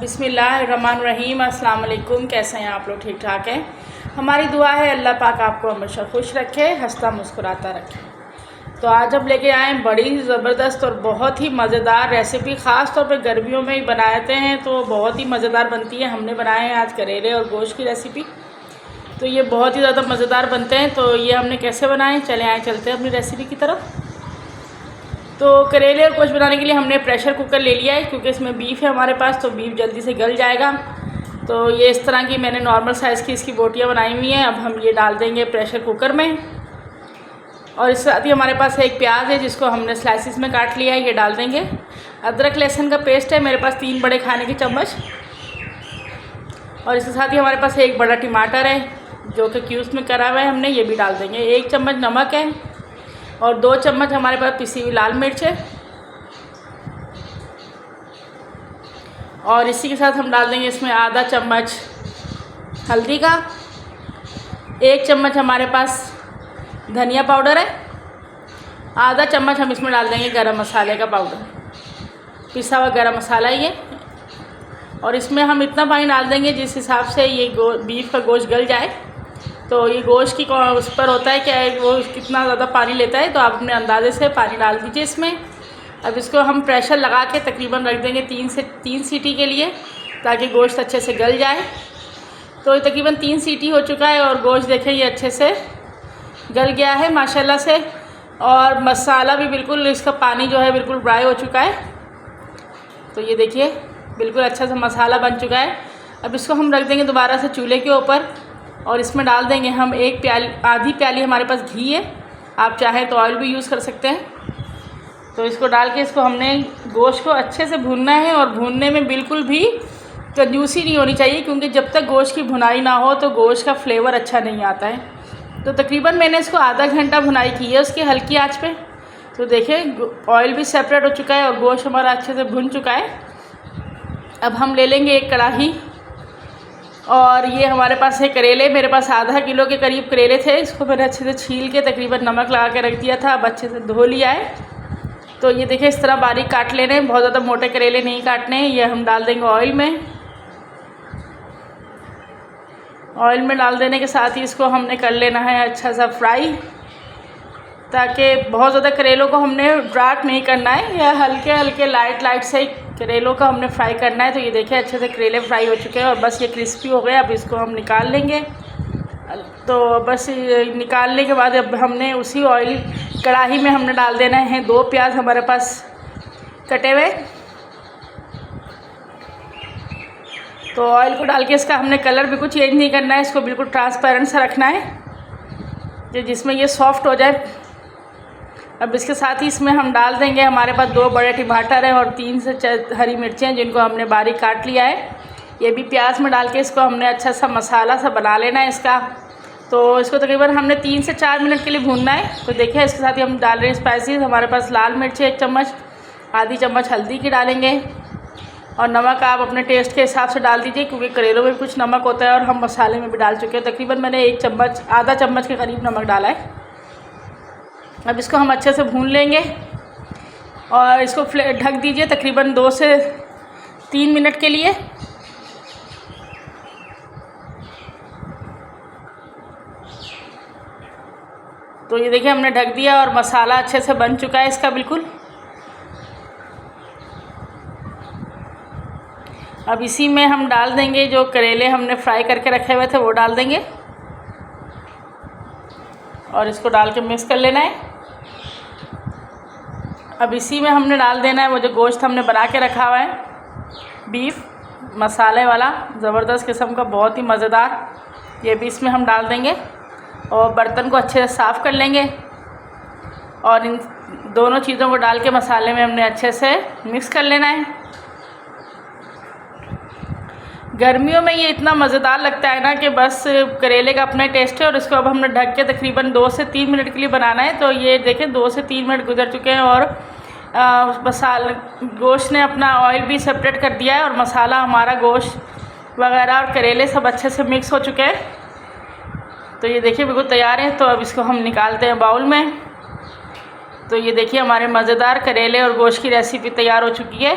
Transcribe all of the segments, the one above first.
बिस्मिल्लाहिर्रहमानिर्रहीम। अस्सलाम वालेकुम। कैसे हैं आप लोग? ठीक ठाक हैं। हमारी दुआ है अल्लाह पाक आपको हमेशा खुश रखे, हंसता मुस्कुराता रखे। तो आज हम लेके आए बड़ी ज़बरदस्त और बहुत ही मज़ेदार रेसिपी। ख़ास तौर पे गर्मियों में ही बनाते हैं तो बहुत ही मज़ेदार बनती है। हमने बनाए हैं आज करेले और गोश्त की रेसिपी। तो ये बहुत ही ज़्यादा मज़ेदार बनते हैं। तो ये हमने कैसे बनाए, चलते हैं अपनी रेसिपी की तरफ। तो करेले और गोश्त बनाने के लिए हमने प्रेशर कुकर ले लिया है, क्योंकि इसमें बीफ है हमारे पास, तो बीफ जल्दी से गल जाएगा। तो ये इस तरह की मैंने नॉर्मल साइज़ की इसकी बोटियाँ बनाई हुई हैं। अब हम ये डाल देंगे प्रेशर कुकर में। और इसके साथ ही हमारे पास एक प्याज है जिसको हमने स्लाइसिस में काट लिया है, ये डाल देंगे। अदरक लहसुन का पेस्ट है मेरे पास 3 बड़े खाने के चम्मच। और इसके साथ ही हमारे पास एक बड़ा टमाटर है जो कि क्यूब्स में करा हुआ है हमने, ये भी डाल देंगे। 1 चम्मच नमक है और 2 चम्मच हमारे पास पिसी हुई लाल मिर्च है। और इसी के साथ हम डाल देंगे इसमें आधा चम्मच हल्दी का। 1 चम्मच हमारे पास धनिया पाउडर है। आधा चम्मच हम इसमें डाल देंगे गरम मसाले का पाउडर, पिसा हुआ गरम मसाला ये। और इसमें हम इतना पानी डाल देंगे जिस हिसाब से ये बीफ का गोश्त गल जाए। तो ये गोश्त की उस पर होता है कि वो कितना ज़्यादा पानी लेता है, तो आप अपने अंदाजे से पानी डाल दीजिए इसमें। अब इसको हम प्रेशर लगा के तकरीबन रख देंगे 3 सीटी के लिए, ताकि गोश्त अच्छे से गल जाए। तो तकरीबन 3 सीटी हो चुका है और गोश्त देखें ये अच्छे से गल गया है माशाल्लाह से। और मसाला भी बिल्कुल, इसका पानी जो है बिल्कुल ड्राई हो चुका है। तो ये देखिए बिल्कुल अच्छा सा मसाला बन चुका है। अब इसको हम रख देंगे दोबारा से चूल्हे के ऊपर और इसमें डाल देंगे हम आधी प्याली हमारे पास घी है। आप चाहें तो ऑयल भी यूज़ कर सकते हैं। तो इसको डाल के इसको हमने गोश्त को अच्छे से भूनना है। और भूनने में बिल्कुल भी कंजूसी नहीं होनी चाहिए, क्योंकि जब तक गोश्त की भुनाई ना हो तो गोश्त का फ्लेवर अच्छा नहीं आता है। तो तकरीबन मैंने इसको आधा घंटा भुनाई की है उसकी हल्की आंच पे। तो देखिए ऑयल भी सेपरेट हो चुका है और गोश्त हमारा अच्छे से भुन चुका है। अब हम ले लेंगे एक कढ़ाई और ये हमारे पास है करेले। मेरे पास आधा किलो के करीब करेले थे। इसको मैंने अच्छे से छील के तकरीबन नमक लगा के रख दिया था। अब अच्छे से धो लिया है। तो ये देखिए इस तरह बारीक काट लेने, बहुत ज़्यादा मोटे करेले नहीं काटने हैं। ये हम डाल देंगे ऑयल में। ऑयल में डाल देने के साथ ही इसको हमने कर लेना है अच्छा सा फ्राई, ताकि बहुत ज़्यादा करेलों को हमने डार्क नहीं करना है, या हल्के हल्के लाइट से करेलों का हमने फ्राई करना है। तो ये देखिए अच्छे से करेले फ्राई हो चुके हैं और बस ये क्रिस्पी हो गए। अब इसको हम निकाल लेंगे। तो बस निकालने के बाद अब हमने उसी ऑयल कढ़ाई में हमने डाल देना है 2 प्याज हमारे पास कटे हुए। तो ऑयल को डाल के इसका हमने कलर बिल्कुल चेंज नहीं करना है, इसको बिल्कुल ट्रांसपेरेंट सा रखना है जिसमें ये सॉफ्ट हो जाए। अब इसके साथ ही इसमें हम डाल देंगे, हमारे पास 2 बड़े टमाटर हैं और 3 से हरी मिर्चें हैं जिनको हमने बारीक काट लिया है। ये भी प्याज में डाल के इसको हमने अच्छा सा मसाला सा बना लेना है इसका। तो इसको तकरीबन हमने 3 से 4 मिनट के लिए भूनना है। तो देखिए इसके साथ ही हम डाल रहे हैं स्पाइसेस। हमारे पास लाल मिर्च 1 चम्मच, आधी चम्मच हल्दी की डालेंगे। और नमक आप अपने टेस्ट के हिसाब से डाल दीजिए, क्योंकि करेलों में कुछ नमक होता है और हम मसाले में भी डाल चुके हैं। तकरीबन मैंने 1 चम्मच, आधा चम्मच के करीब नमक डाला है। अब इसको हम अच्छे से भून लेंगे और इसको ढक दीजिए तकरीबन 2 से 3 मिनट के लिए। तो ये देखिए हमने ढक दिया और मसाला अच्छे से बन चुका है इसका बिल्कुल। अब इसी में हम डाल देंगे जो करेले हमने फ्राई करके रखे हुए थे, वो डाल देंगे और इसको डाल के मिक्स कर लेना है। अब इसी में हमने डाल देना है वो जो गोश्त हमने बना के रखा हुआ है, बीफ मसाले वाला ज़बरदस्त किस्म का, बहुत ही मज़ेदार। ये भी इसमें हम डाल देंगे और बर्तन को अच्छे से साफ़ कर लेंगे। और इन दोनों चीज़ों को डाल के मसाले में हमने अच्छे से मिक्स कर लेना है। गर्मियों में ये इतना मज़ेदार लगता है ना कि बस करेले का अपना टेस्ट है। और इसको अब हमने ढक के तकरीबन 2 से 3 मिनट के लिए बनाना है। तो ये देखें 2 से 3 मिनट गुजर चुके हैं और गोश्त ने अपना ऑयल भी सेपरेट कर दिया है और मसाला हमारा गोश्त वगैरह और करेले सब अच्छे से मिक्स हो चुके हैं। तो ये देखिए बिल्कुल तैयार है। तो अब इसको हम निकालते हैं बाउल में। तो ये देखिए हमारे मज़ेदार करेले और गोश्त की रेसिपी तैयार हो चुकी है।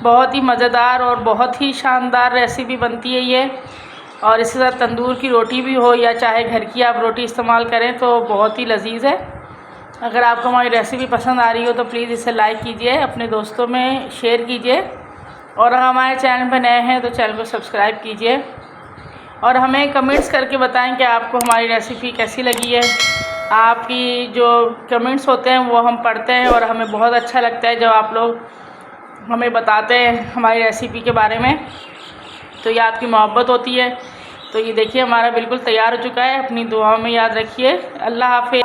बहुत ही मज़ेदार और बहुत ही शानदार रेसिपी बनती है ये। और इसके साथ तंदूर की रोटी भी हो या चाहे घर की आप रोटी इस्तेमाल करें तो बहुत ही लजीज़ है। अगर आपको हमारी रेसिपी पसंद आ रही हो तो प्लीज़ इसे लाइक कीजिए, अपने दोस्तों में शेयर कीजिए, और अगर हमारे चैनल पर नए हैं तो चैनल को सब्सक्राइब कीजिए और हमें कमेंट्स करके बताएं कि आपको हमारी रेसिपी कैसी लगी है। आपकी जो कमेंट्स होते हैं वो हम पढ़ते हैं और हमें बहुत अच्छा लगता है जब आप लोग हमें बताते हैं हमारी रेसिपी के बारे में, तो ये आपकी मोहब्बत होती है। तो ये देखिए हमारा बिल्कुल तैयार हो चुका है। अपनी दुआओं में याद रखिए। अल्लाह हाफ़िज़।